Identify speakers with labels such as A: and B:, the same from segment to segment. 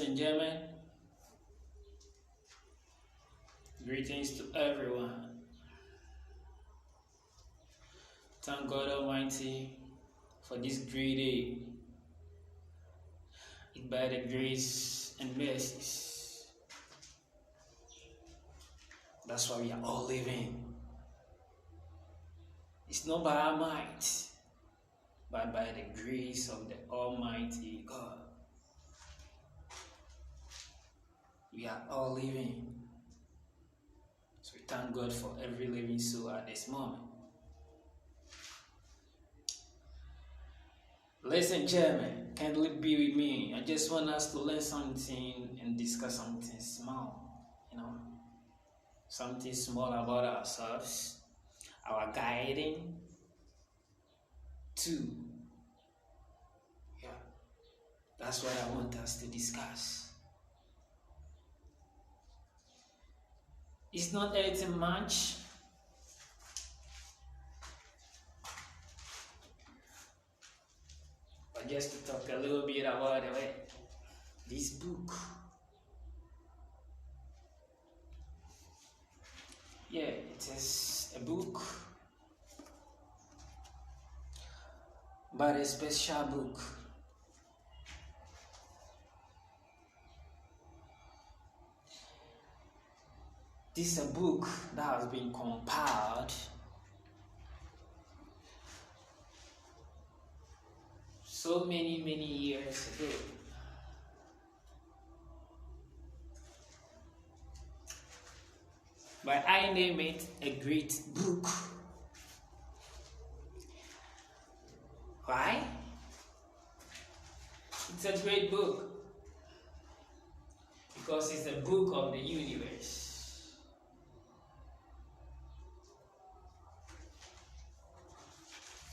A: and gentlemen, greetings to everyone. Thank God Almighty for this great day. It's by the grace and mercies. That's why we are all living. It's not by our might, but by the grace of the Almighty God. We are all living. So we thank God for every living soul at this moment. Ladies and gentlemen, kindly be with me. I just want us to learn something and discuss something small, something small about ourselves, our guiding to. That's what I want us to discuss. It's not anything much. But just to talk a little bit about this book. It is a book, but a special book. This is a book that has been compiled so many years ago. But I name it a great book. Why? It's a great book because it's a book of the universe.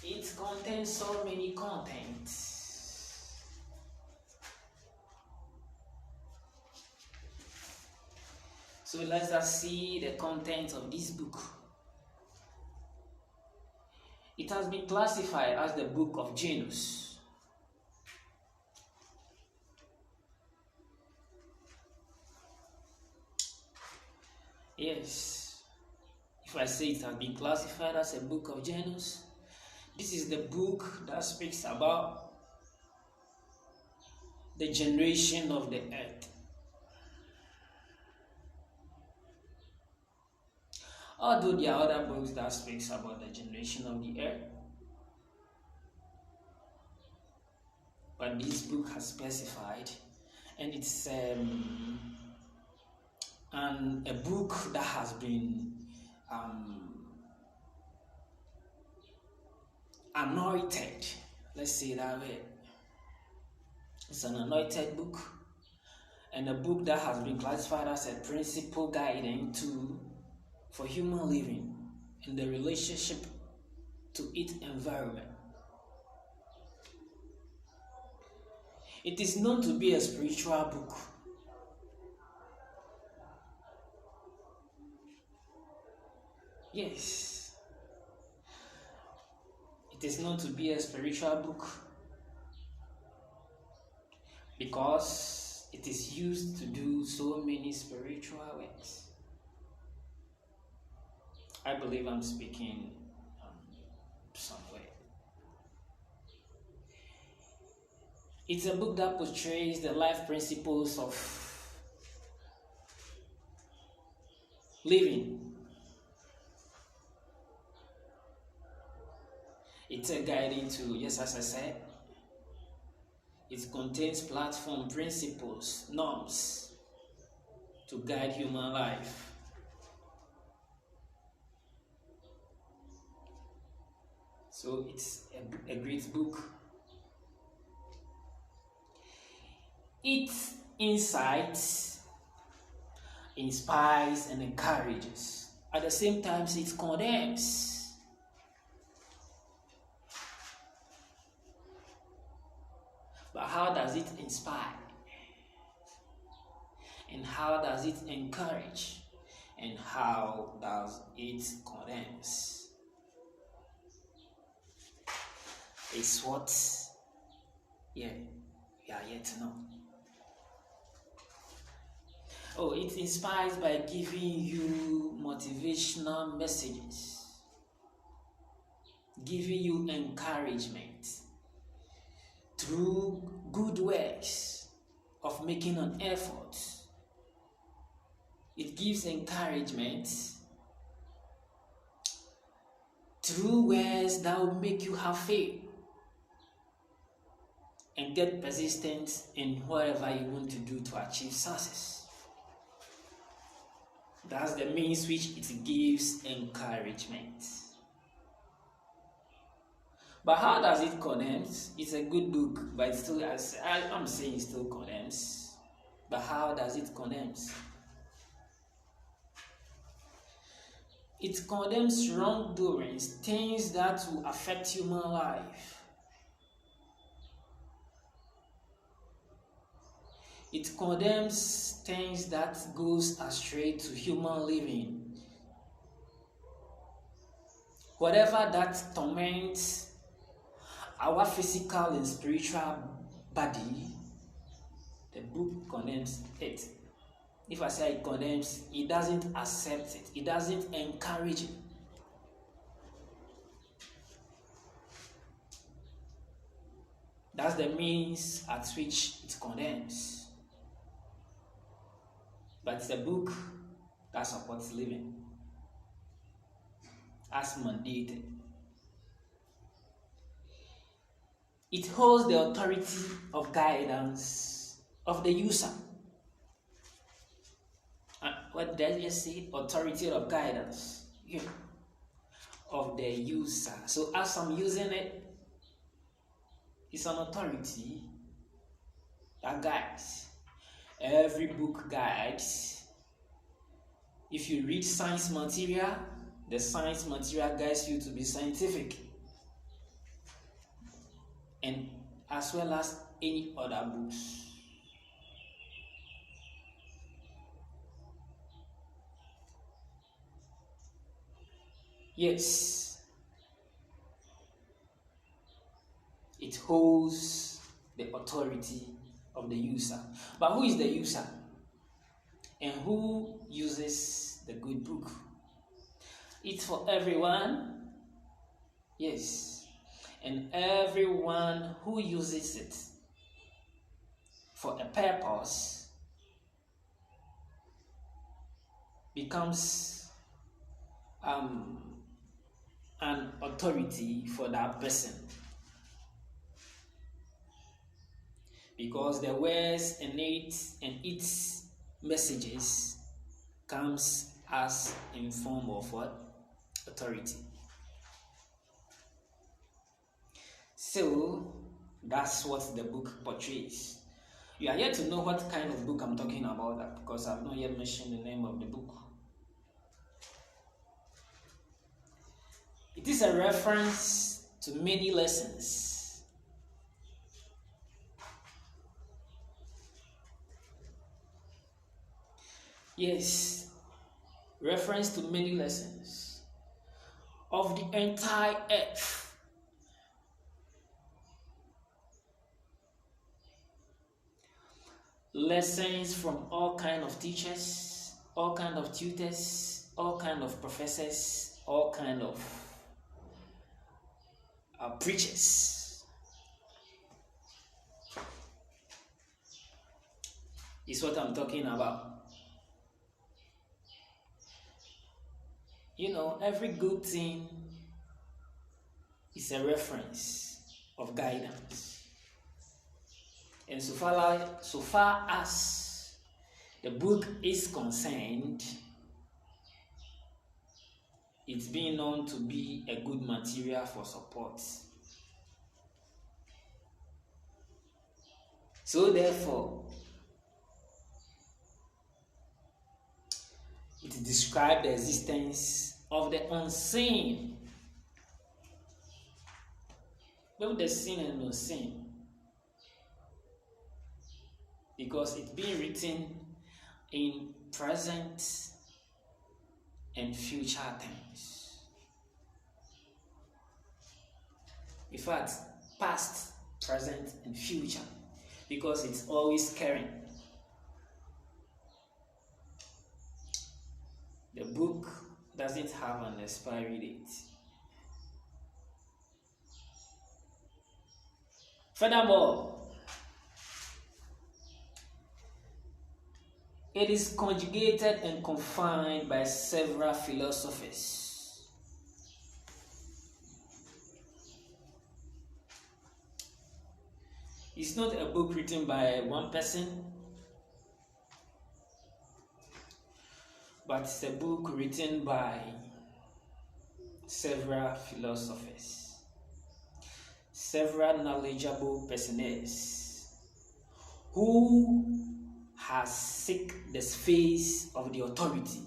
A: It contains so many contents. So let us see the content of this book. It has been classified as the book of Janus. Yes, if I say it has been classified as a book of Janus, this is the book that speaks about the generation of the earth. Although there are other books that speaks about the generation of the earth, but this book has specified, and it's a book that has been anointed. Let's say that way. It's an anointed book, and a book that has been classified as a principal guiding tool for human living in the relationship to its environment. It is known to be a spiritual book. Yes, it is known to be a spiritual book because it is used to do so many spiritual works. I believe I'm speaking somewhere. It's a book that portrays the life principles of living. It's a guiding tool, yes, as I said. It contains platform principles, norms to guide human life. So it's a great book. Its insights inspires and encourages. At the same time, it condemns. But how does it inspire? And how does it encourage? And how does it condemns? It's what we are yet to know. Oh, it inspires by giving you motivational messages, giving you encouragement through good works of making an effort. It gives encouragement through words that will make you have faith and get persistent in whatever you want to do to achieve success. That's the means which it gives encouragement. But how does it condemns? It's a good book, but it's still, I'm saying it still condemns. But how does it condemns? It condemns wrongdoings, things that will affect human life. It condemns things that goes astray to human living. Whatever that torments our physical and spiritual body, the book condemns it. If I say it condemns, it doesn't accept it. It doesn't encourage it. That's the means at which it condemns. But it's a book that supports living as mandated. It holds the authority of guidance of the user. What does it say? Authority of guidance of the user. So as I'm using it, it's an authority that guides. Every book guides. If you read science material, the science material guides you to be scientific. And as well as any other books. Yes, it holds the authority of the user. But who is the user? And who uses the good book? It's for everyone. Yes. And everyone who uses it for a purpose becomes an authority for that person, because the words and its messages comes as in form of what? Authority. So that's what the book portrays. You are yet to know what kind of book I'm talking about, because I've not yet mentioned the name of the book. It is a reference to many lessons. Yes, reference to many lessons of the entire earth. Lessons from all kind of teachers, all kind of tutors, all kind of professors, all kind of preachers. Is what I'm talking about. Every good thing is a reference of guidance. And so far as the book is concerned, it's being known to be a good material for support. So therefore, it describes the existence of the unseen, both the seen and unseen, because it's being written in present and future tense. In fact, past, present, and future, because it's always current. doesn't have an expiry date. Furthermore, it is conjugated and confined by several philosophers. It's not a book written by one person, but it's a book written by several philosophers, several knowledgeable persons who has seek the space of the authority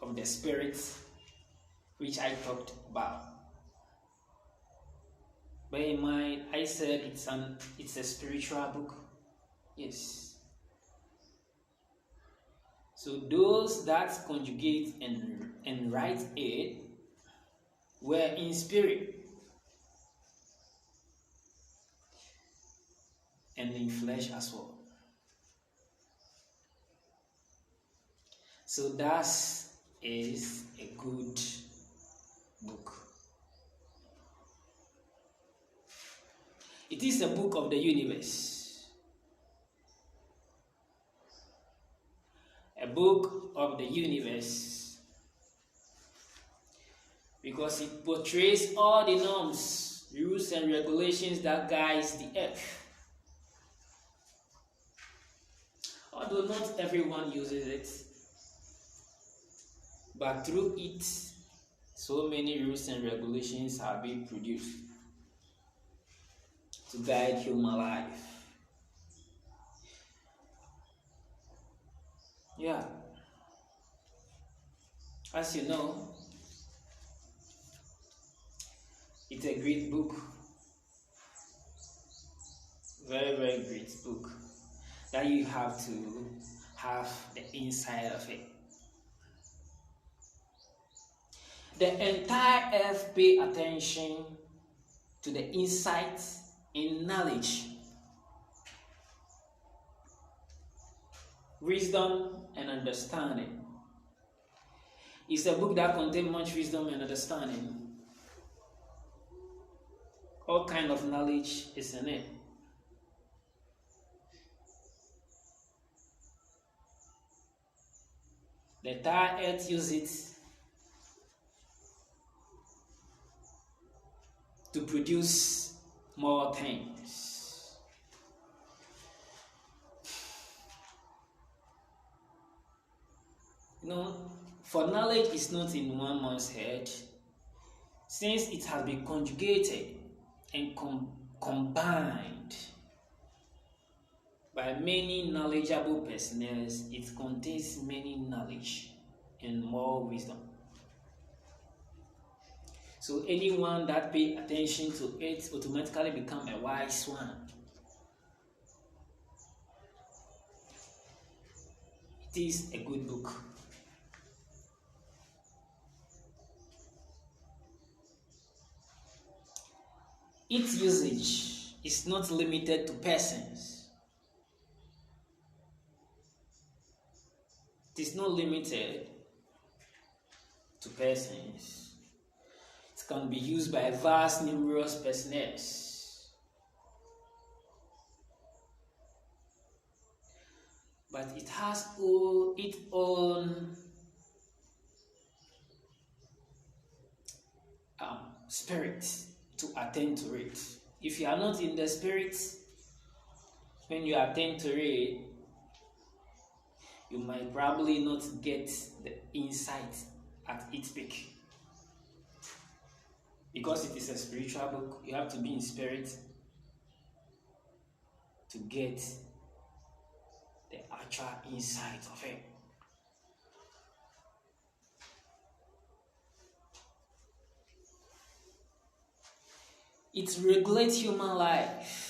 A: of the spirit, which I talked about. Bear in mind, I said it's a spiritual book. Yes. So those that conjugate and write it were in spirit and in flesh as well. So that is a good book. It is a book of the universe. A book of the universe. Because it portrays all the norms, rules and regulations that guides the earth. Although not everyone uses it, but through it, so many rules and regulations have been produced to guide human life. Yeah. As you know, it's a great book. Very, very great book that you have to have the inside of it. The entire earth pay attention to the insight in knowledge, wisdom and understanding. It's a book that contains much wisdom and understanding. All kind of knowledge is in it. The entire earth uses it to produce more things. You know, for knowledge is not in one man's head, since it has been conjugated and combined by many knowledgeable persons, it contains many knowledge and more wisdom. So anyone that pay attention to it automatically become a wise one. It is a good book. Its usage is not limited to persons. It is not limited to persons. It can be used by vast numerous persons. But it has its own spirit to attend to it. If you are not in the spirit, when you attend to it, you might probably not get the insight at its peak. Because it is a spiritual book, you have to be in spirit to get the actual insight of it. It regulates human life.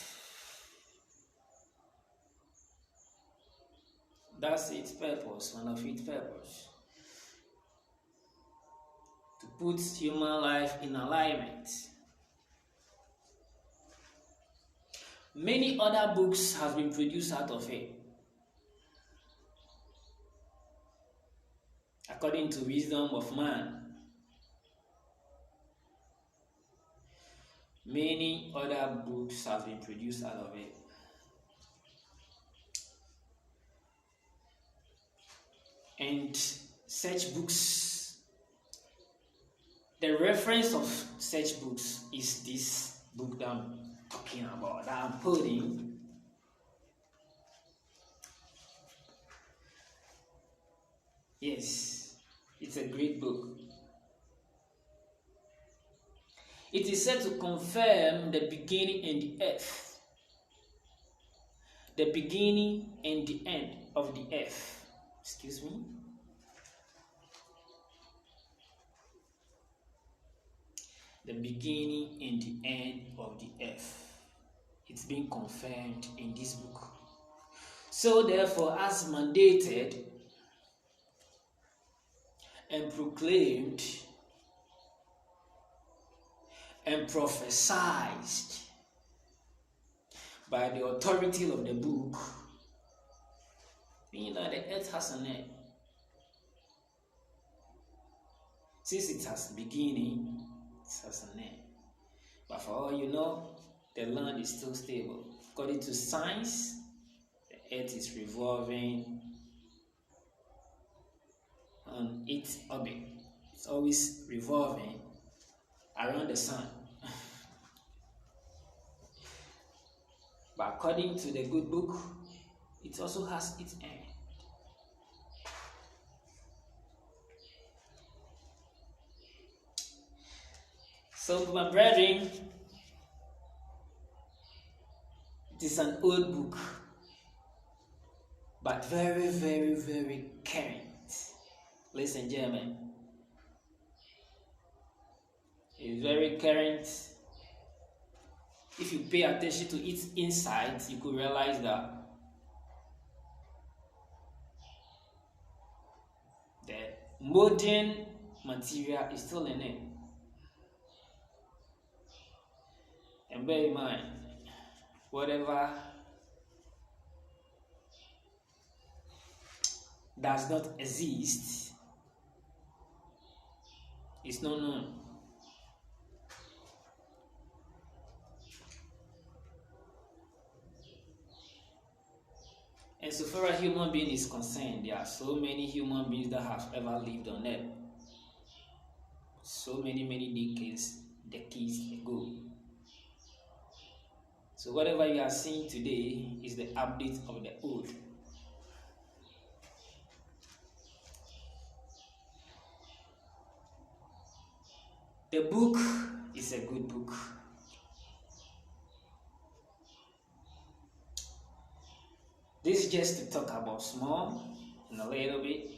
A: That's its purpose, one of its purpose. To put human life in alignment. Many other books have been produced out of it. according to wisdom of man. Many other books have been produced out of it. And such books, the reference of such books is this book that I'm talking about, that I'm putting. Yes, it's a great book. It is said to confirm the beginning and the earth, the beginning and the end of the earth. Excuse me. The beginning and the end of the earth. It's been confirmed in this book. So therefore, as mandated and proclaimed and prophesied by the authority of the book, meaning that the earth has an end. Since it has beginning, it has an end. But for all you know, the land is still stable. According to science, the earth is revolving on its orbit. It's always revolving around the sun. But according to the good book, it also has its end. So, my brethren, it is an old book, but very, very, very current. Ladies and gentlemen, it's very current. If you pay attention to its insights, you could realize that the modern material is still in it. And bear in mind, whatever does not exist is not known. And so far as human being is concerned, there are so many human beings that have ever lived on earth. So many decades ago. So whatever you are seeing today is the update of the old. The book is a good book. This is just to talk about small and a little bit.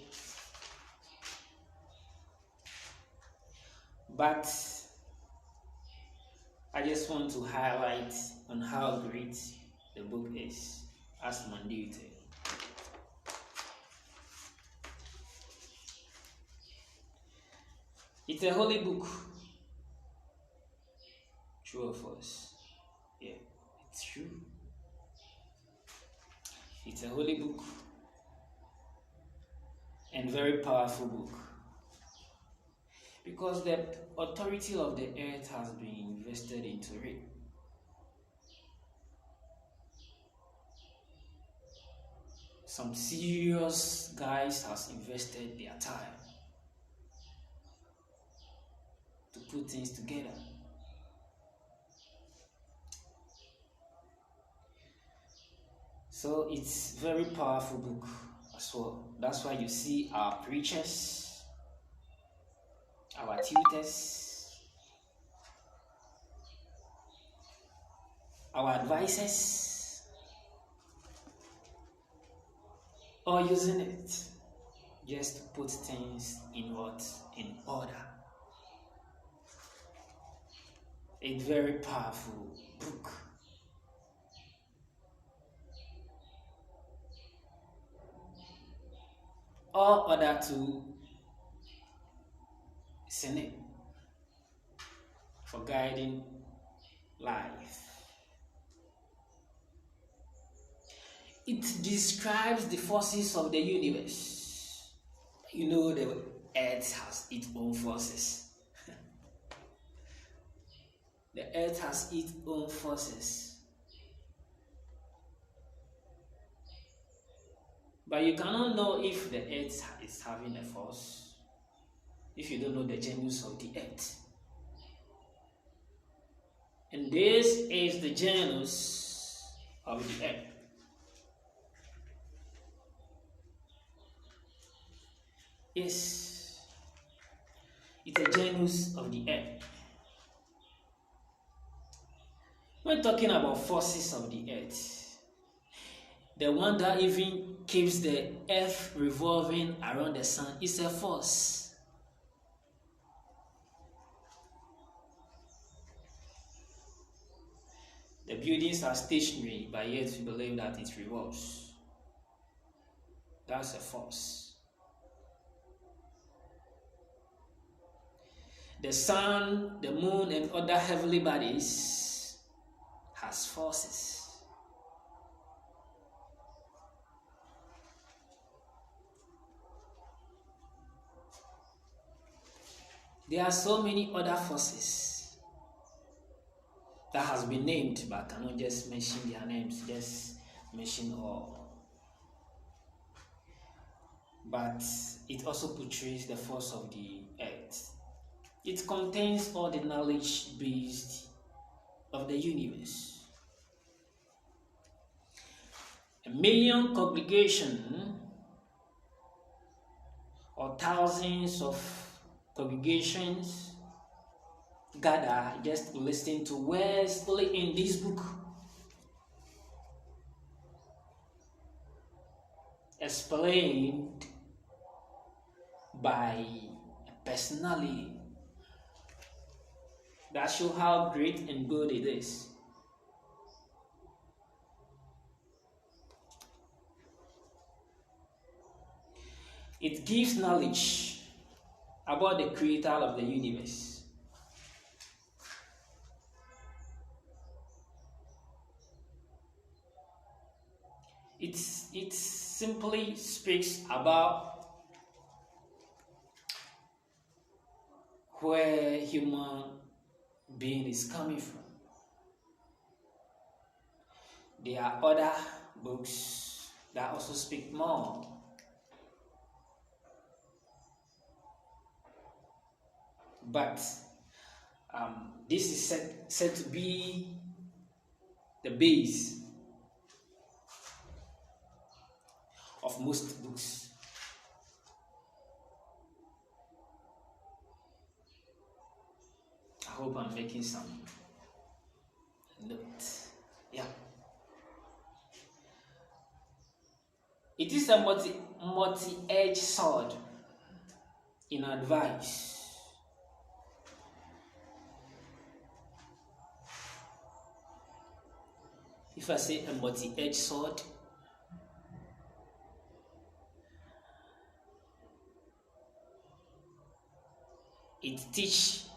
A: But I just want to highlight on how great the book is as mandated. It's a holy book. True or false? Yeah, it's true. It's a holy book and very powerful book, because the authority of the earth has been invested into it. Some serious guys has invested their time to put things together. So it's very powerful book as well. That's why you see our preachers, our tutors, our advisors, all using it just to put things in order. A very powerful book. All other to Senate for guiding life. It describes the forces of the universe. You know, earth has its own forces. The earth has its own forces. But you cannot know if the earth is having a force if you don't know the genus of the earth. And this is the genus of the earth. Yes, it's a genus of the earth. When talking about forces of the earth, the one that even keeps the earth revolving around the sun is a force. The buildings are stationary, but yet we believe that it revolves. That's a force. The sun, the moon, and other heavenly bodies has forces. There are so many other forces that has been named, but I cannot just mention their names, just mention all. But it also portrays the force of the earth. It contains all the knowledge based of the universe. A million congregation or thousands of congregations gather just to listen to words only in this book, explained by a personality that shows how great and good it is. It gives knowledge about the creator of the universe. It simply speaks about where human being is coming from. There are other books that also speak more. But this is said to be the base of most books. I hope I'm making some notes. Yeah. It is a multi-edged sword in advice. If I say a multi-edged sword, it teaches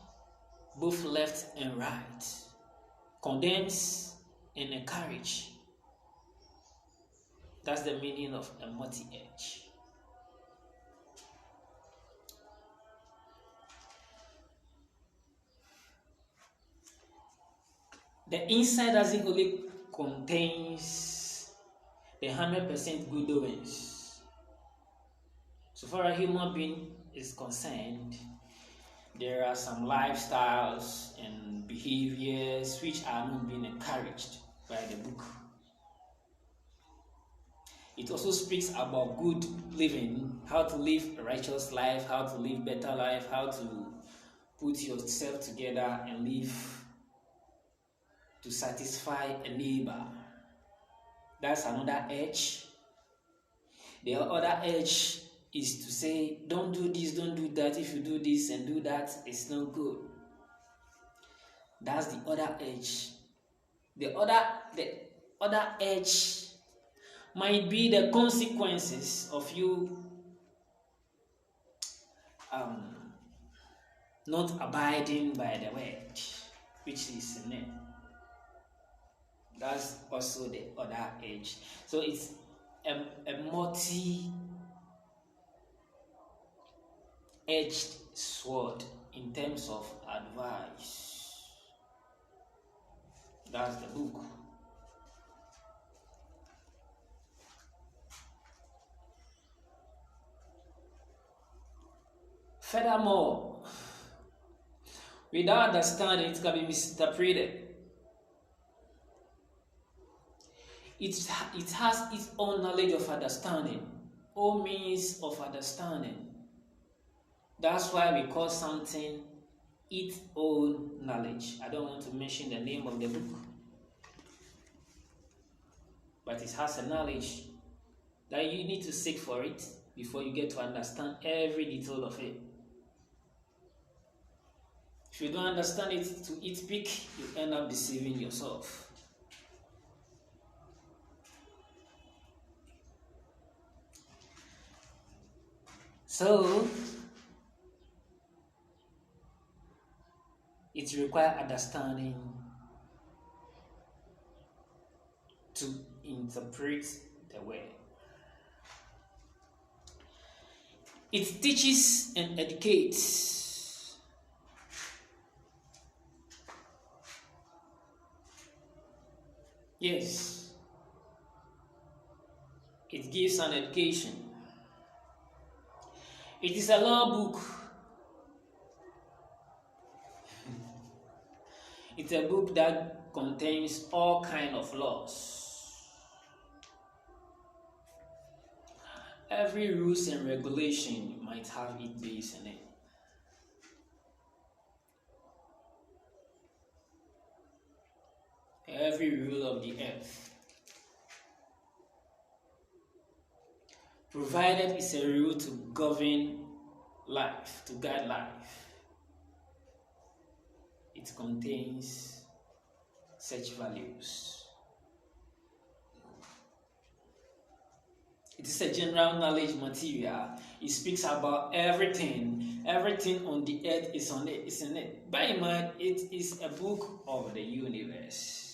A: both left and right, condemns and encourages. That's the meaning of a multi-edge. The inside doesn't only contains the 100% good doings. So far as a human being is concerned, there are some lifestyles and behaviors which are not being encouraged by the book. It also speaks about good living, how to live a righteous life, how to live better life, how to put yourself together and live to satisfy a neighbor. That's another edge. The other edge is to say, don't do this, don't do that. If you do this and do that, it's not good. That's the other edge. The other edge might be the consequences of you not abiding by the word, which is in it. That's also the other edge. So it's a multi edged sword in terms of advice. That's the book. Furthermore, without understanding, it can be misinterpreted. It has its own knowledge of understanding, own means of understanding. That's why we call something its own knowledge. I don't want to mention the name of the book, but it has a knowledge that you need to seek for it before you get to understand every detail of it. If you don't understand it to its peak, you end up deceiving yourself. So, it requires understanding to interpret the word. It teaches and educates. Yes, it gives an education. It is a law book. It's a book that contains all kinds of laws. Every rules and regulation might have it based in it. Every rule of the earth, provided it's a rule to govern life, to guide life, it contains such values. It is a general knowledge material. It speaks about everything. Everything on the earth is on it, is in it. Bear in mind, it is a book of the universe.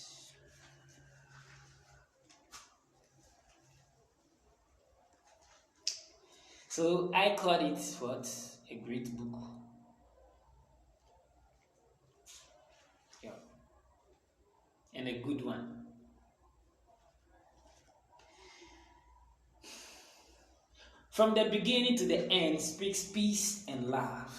A: So I call it what? A great book. Yeah. And a good one. From the beginning to the end, speaks peace and love.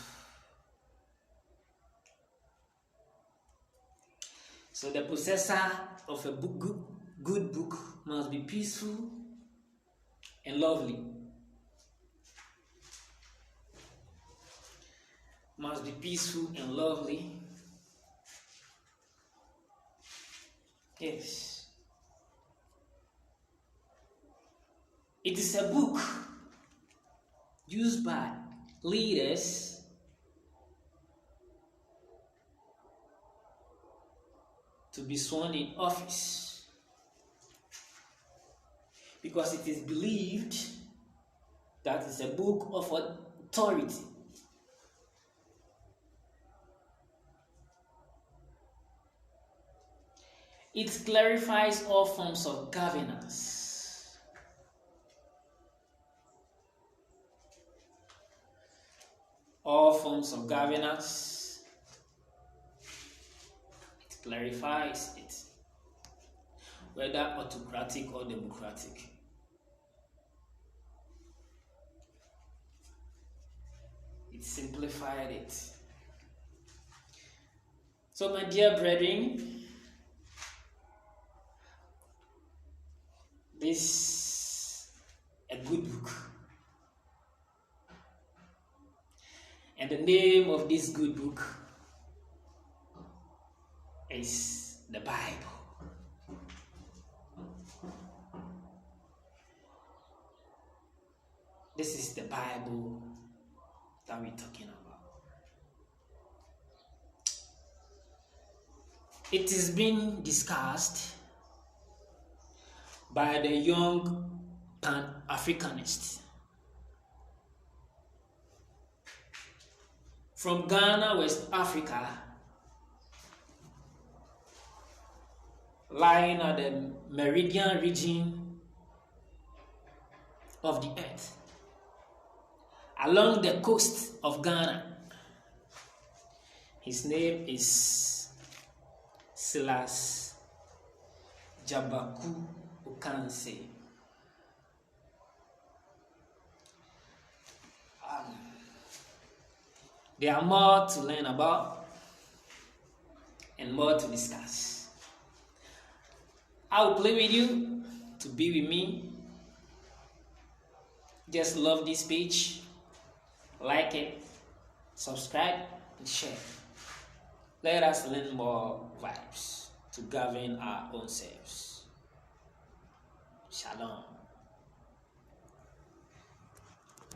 A: So the possessor of a book, good book must be peaceful and lovely. Must be peaceful and lovely. Yes. It is a book used by leaders to be sworn in office, because it is believed that it's a book of authority. It clarifies all forms of governance. All forms of governance. It clarifies it, whether autocratic or democratic. It simplified it. So, my dear brethren, this is a good book. And the name of this good book is the Bible. This is the Bible that we're talking about. It is being discussed by the young PanAfricanist from Ghana, West Africa, lying at the meridian region of the earth, along the coast of Ghana. His name is Silas Jabaku Okanse. There are more to learn about and more to discuss. I will play with you to be with me. Just love this page, like it, subscribe, and share. Let us learn more vibes to govern our own selves. Shalom.